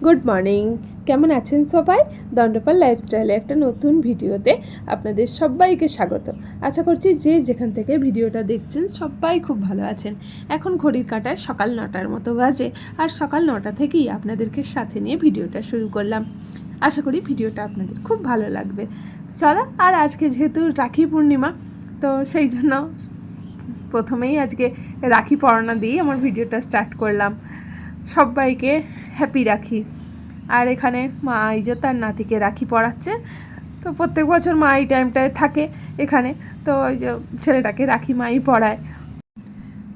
Good morning, কেমন আছেন সবাই? দণ্ডপাল লাইফস্টাইলে একটা নতুন ভিডিওতে আপনাদের সবাইকে স্বাগত। আশা করছি যে যেখান থেকে ভিডিওটা দেখছেন সবাই খুব ভালো আছেন। এখন ঘড়ির কাঁটায় সকাল 9টার মতো বাজে, আর সকাল 9টা থেকেই আপনাদেরকে সাথে নিয়ে ভিডিওটা শুরু করলাম। আশা করি ভিডিওটা আপনাদের খুব ভালো লাগবে। চলো, আর আজকে যেহেতু রাখি পূর্ণিমা, তো সেই জন্য প্রথমেই আজকে রাখি পরানো দিয়ে আমার ভিডিওটা স্টার্ট করলাম। সবাইকে হ্যাপি রাখি। আর এখানে মা এই যে তার নাতিকে রাখি পরাচ্ছে। তো প্রত্যেক বছর মা এই টাইমটায় থাকে এখানে, তো ওই যে ছেলেটাকে রাখি মাই পরায়।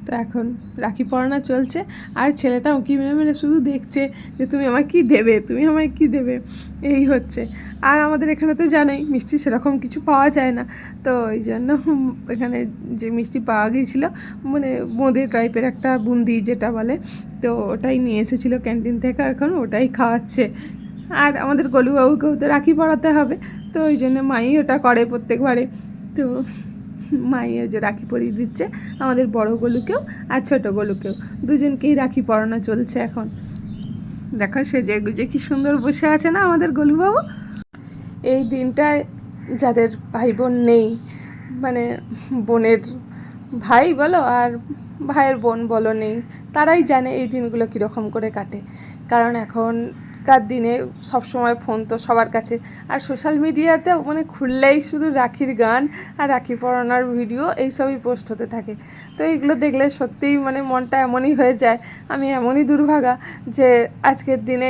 তো এখন রাখি পরানো চলছে, আর ছেলেটা উঁকি মেরে মেরে শুধু দেখছে যে তুমি আমায় কী দেবে, তুমি আমায় কী দেবে, এই হচ্ছে। আর আমাদের এখানে তো জানোই মিষ্টি সেরকম কিছু পাওয়া যায় না, তো ওই জন্য এখানে যে মিষ্টি পাওয়া গিয়েছিলো মানে বোঁদে টাইপের একটা বুন্দি যেটা বলে, তো ওটাই নিয়ে এসেছিলো ক্যান্টিন থেকে, এখন ওটাই খাওয়াচ্ছে। আর আমাদের গলুবাবুকেও তো রাখি পরাতে হবে, তো ওই জন্য মাই ওটা করে প্রত্যেকবারে। তো মাই যে রাখি পরিয়ে দিচ্ছে আমাদের বড় গলুকেও আর ছোটো গলুকেও, দুজনকেই রাখি পরানো চলছে এখন। দেখো সেজে গুজে কি সুন্দর বসে আছে না আমাদের গলুবাবু। এই দিনটায় যাদের ভাই বোন নেই, মানে বোনের ভাই বলো আর ভাইয়ের বোন বলো নেই, তারাই জানে এই দিনগুলো কীরকম করে কাটে। কারণ এখনকার দিনে সবসময় ফোন তো সবার কাছে, আর সোশ্যাল মিডিয়াতে মানে খুললেই শুধু রাখির গান আর রাখি পরানোর ভিডিও এইসবই পোস্ট হতে থাকে। তো এইগুলো দেখলে সত্যিই মানে মনটা এমনই হয়ে যায়, আমি এমনই দুর্ভাগা যে আজকের দিনে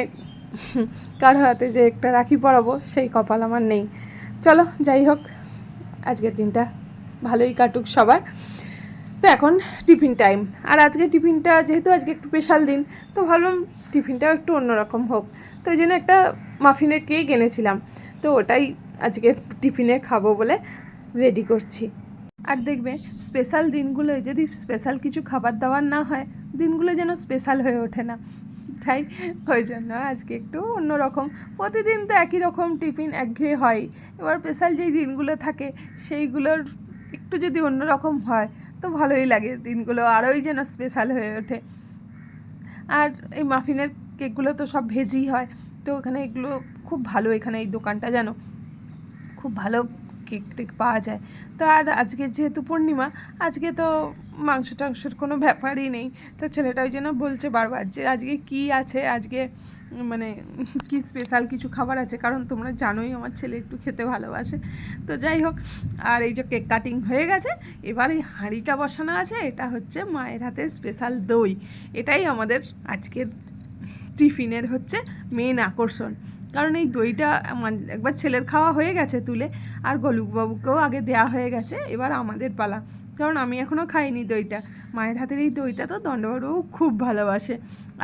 কারো হাতে যে একটা রাখি পরাবো সেই কপাল আমার নেই। চলো যাই হোক, আজকের দিনটা ভালোই কাটুক সবার। তো এখন টিফিন টাইম, আর আজকে টিফিনটা যেহেতু আজকে একটু স্পেশাল দিন, তো ভাবলাম টিফিনটাও একটু অন্যরকম হোক, তো ওই জন্য একটা মাফিনের কেক এনেছিলাম, তো ওটাই আজকে টিফিনে খাবো বলে রেডি করছি। আর দেখবে স্পেশাল দিনগুলোয় যদি স্পেশাল কিছু খাবার দাবার না হয়, দিনগুলো যেন স্পেশাল হয়ে ওঠে না, তাই ওই জন্য আজকে একটু অন্যরকম। প্রতিদিন তো একই রকম টিফিন একঘেয়ে হয়, এবার স্পেশাল যেই দিনগুলো থাকে সেইগুলোর একটু যদি অন্যরকম হয় তো ভালোই লাগে, দিনগুলো আরোই যেন স্পেশাল হয়ে ওঠে। আর এই মাফিনের কেকগুলো তো সব ভেজই হয়, তো এখানে এগুলো খুব ভালো, এখানে এই দোকানটা যেন খুব ভালো কেক টেক পাওয়া যায়। তো আর আজকে যেহেতু পূর্ণিমা, আজকে তো মাংস টাংসের কোনো ব্যাপারই নেই, তো ছেলেটা ওই জন্য বলছে বারবার যে আজকে কি আছে, আজকে মানে কি স্পেশাল কিছু খাবার আছে, কারণ তোমরা জানোই আমার ছেলে একটু খেতে ভালোবাসে। তো যাই হোক, আর এই যে কেক কাটিং হয়ে গেছে, এবার এই হাঁড়িটা বসানো আছে, এটা হচ্ছে মায়ের হাতের স্পেশাল দই, এটাই আমাদের আজকের টিফিনের হচ্ছে মেন আকর্ষণ। কারণ এই দইটা একবার ছেলের খাওয়া হয়ে গেছে তুলে, আর গলুবাবুকেও আগে দেয়া হয়ে গেছে, এবার আমাদের পালা। কারণ আমি এখনও খাইনি দইটা, মায়ের হাতের এই দইটা তো দণ্ডবাবুও খুব ভালোবাসে,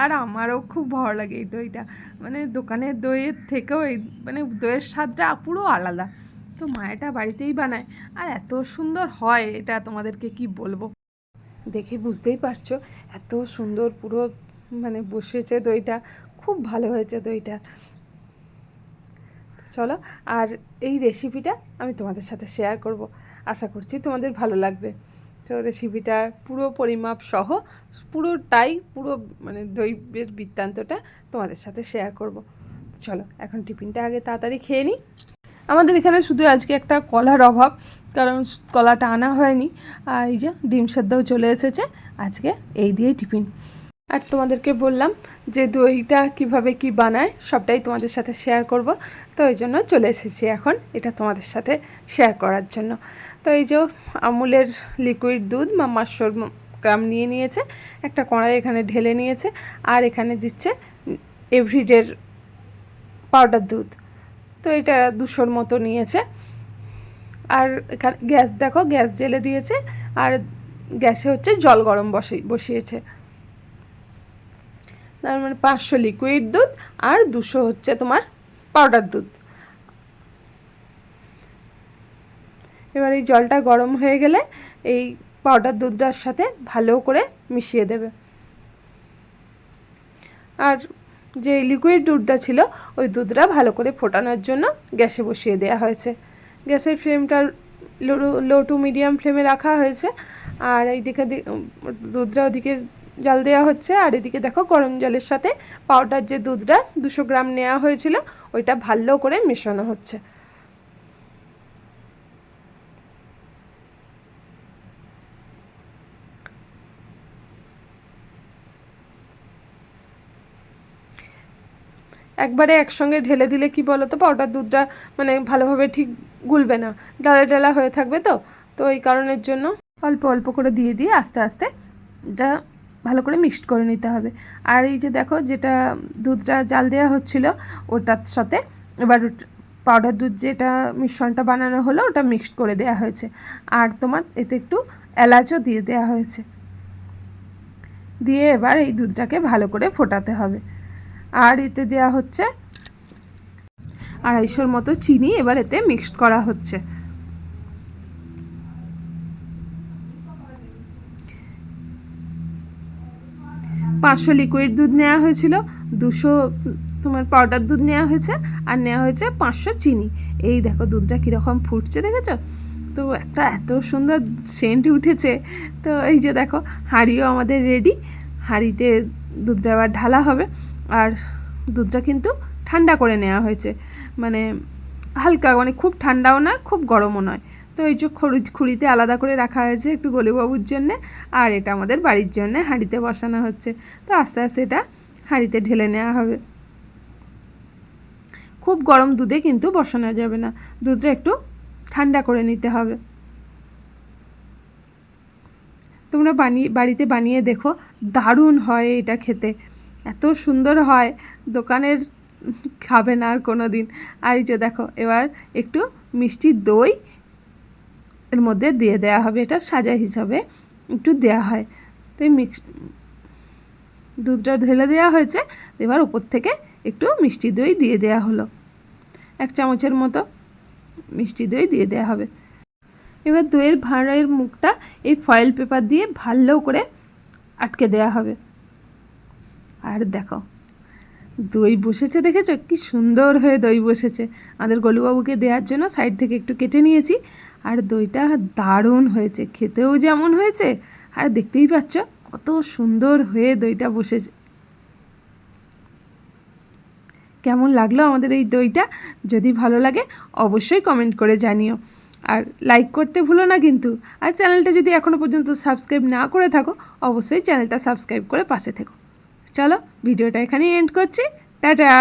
আর আমারও খুব ভালো লাগে এই দইটা, মানে দোকানের দইয়ের থেকেও এই মানে দইয়ের স্বাদটা পুরো আলাদা। তো মায়েটা বাড়িতেই বানায়, আর এত সুন্দর হয় এটা তোমাদেরকে কি বলবো, দেখে বুঝতেই পারছো এত সুন্দর পুরো মানে বসেছে দইটা, খুব ভালো হয়েছে দইটা। চলো, আর এই রেসিপিটা আমি তোমাদের সাথে শেয়ার করব, আশা করছি তোমাদের ভালো লাগবে। তো রেসিপিটার পুরো পরিমাপ সহ পুরোটাই পুরো মানে দইয়ের বৃত্তান্তটা তোমাদের সাথে শেয়ার করব। চলো এখন টিফিনটা আগে তাড়াতাড়ি খেয়ে নিই। আমাদের এখানে শুধু আজকে একটা কলার অভাব, কারণ কলাটা আনা হয়নি, আর এই যে ডিম সেদ্ধও চলে এসেছে, আজকে এই দিয়েই টিফিন। আর তোমাদেরকে বললাম যে দইটা কিভাবে কি বানায় সবটাই তোমাদের সাথে শেয়ার করব, তো এই জন্য চলে এসেছি এখন এটা তোমাদের সাথে শেয়ার করার জন্য। তো এই যে আমুলের লিকুইড দুধ মা 500 গ্রাম নিয়ে নিয়েছে, একটা কড়াই এখানে ঢেলে নিয়েছে, আর এখানে দিচ্ছে এভরিডের পাউডার দুধ, তো এটা 200 মতো নিয়েছে। আর এখানে গ্যাস দেখো, গ্যাস জেলে দিয়েছে, আর গ্যাসে হচ্ছে জল গরম বসিয়েছে। তার মানে 500 লিকুইড দুধ আর 200 হচ্ছে তোমার পাউডার দুধ। এবার এই জলটা গরম হয়ে গেলে এই পাউডার দুধটার সাথে ভালো করে মিশিয়ে দেবে। আর যে লিকুইড দুধটা ছিল ওই দুধটা ভালো করে ফোটানোর জন্য গ্যাসে বসিয়ে দেওয়া হয়েছে। গ্যাসের ফ্লেমটা লো টু মিডিয়াম ফ্লেমে রাখা হয়েছে, আর এইদিকে দুধটা ওদিকে জল দেওয়া হচ্ছে। আর এদিকে দেখো গরম জলের সাথে পাউডার যে দুধটা 200 গ্রাম নেওয়া হয়েছিল ওইটা ভালো করে মেশানো হচ্ছে। একবারে একসঙ্গে ঢেলে দিলে কি বলো তো, পাউডার দুধটা মানে ভালোভাবে ঠিক গুলবে না, ডালা ডালা হয়ে থাকবে। তো তো এই কারণের জন্য অল্প অল্প করে দিয়ে দিয়ে আস্তে আস্তে এটা ভালো করে মিক্সড করে নিতে হবে। আর এই যে দেখো যেটা দুধটা জাল দেওয়া হচ্ছিল ওটার সাথে এবার পাউডার দুধ যেটা মিশ্রণটা বানানো হলো ওটা মিক্সড করে দেওয়া হয়েছে। আর তোমার এতে একটু এলাচও দিয়ে দেওয়া হয়েছে। দিয়ে এবার এই দুধটাকে ভালো করে ফোটাতে হবে। আর এতে দেওয়া হচ্ছে 250 মতো চিনি, এবার এতে মিক্সড করা হচ্ছে। 500 লিকুইড দুধ নেওয়া হয়েছিল, 200 তোমার পাউডার দুধ নেওয়া হয়েছে, আর নেওয়া হয়েছে 500 চিনি। এই দেখো দুধটা কীরকম ফুটছে দেখেছো তো, একটা এত সুন্দর সেন্ট উঠেছে। তো এই যে দেখো হাঁড়িও আমাদের রেডি, হাঁড়িতে দুধটা আবার ঢালা হবে। আর দুধটা কিন্তু ঠান্ডা করে নেওয়া হয়েছে, মানে হালকা, মানে খুব ঠান্ডাও না খুব গরমও নয়। তো এই যে খুঁড়িতে আলাদা করে রাখা হয়েছে একটু গোলুবাবুর জন্যে, আর এটা আমাদের বাড়ির জন্যে হাঁড়িতে বসানো হচ্ছে। তো আস্তে আস্তে এটা হাঁড়িতে ঢেলে নেওয়া হবে। খুব গরম দুধে কিন্তু বসানো যাবে না, দুধটা একটু ঠান্ডা করে নিতে হবে। তোমরা বাড়িতে বানিয়ে দেখো, দারুণ হয় এটা খেতে, এত সুন্দর হয়, দোকানের খাবে না আর কোনো দিন। আর এই যে দেখো এবার একটু মিষ্টি দই এর মধ্যে দিয়ে দেওয়া হবে, এটা সাজা হিসাবে একটু দেওয়া হয়। তো এই দুধটা ঢেলে দেওয়া হয়েছে, এবার উপর থেকে একটু মিষ্টি দই দিয়ে দেওয়া হলো, 1 চামচের মতো মিষ্টি দই দিয়ে দেওয়া হবে। এবার দইয়ের ভাঁড়ের মুখটা এই ফয়েল পেপার দিয়ে ভালো করে আটকে দেওয়া হবে। আর দেখো দই বসেছে, দেখেছো কি সুন্দর হয়ে দই বসেছে। আমাদের গোলুবাবুকে দেওয়ার জন্য সাইড থেকে একটু কেটে নিয়েছি। আর দইটা দারুণ হয়েছে, খেতেও যেমন হয়েছে, আর দেখতেই পাচ্ছ কত সুন্দর হয়ে দইটা বসেছে। কেমন লাগলো আমাদের এই দইটা? যদি ভালো লাগে অবশ্যই কমেন্ট করে জানিও, আর লাইক করতে ভুলো না কিন্তু। আর চ্যানেলটা যদি এখনও পর্যন্ত সাবস্ক্রাইব না করে থাকো অবশ্যই চ্যানেলটা সাবস্ক্রাইব করে পাশে থেকো। চলো ভিডিওটা এখানেই এন্ড করছি, টাটা।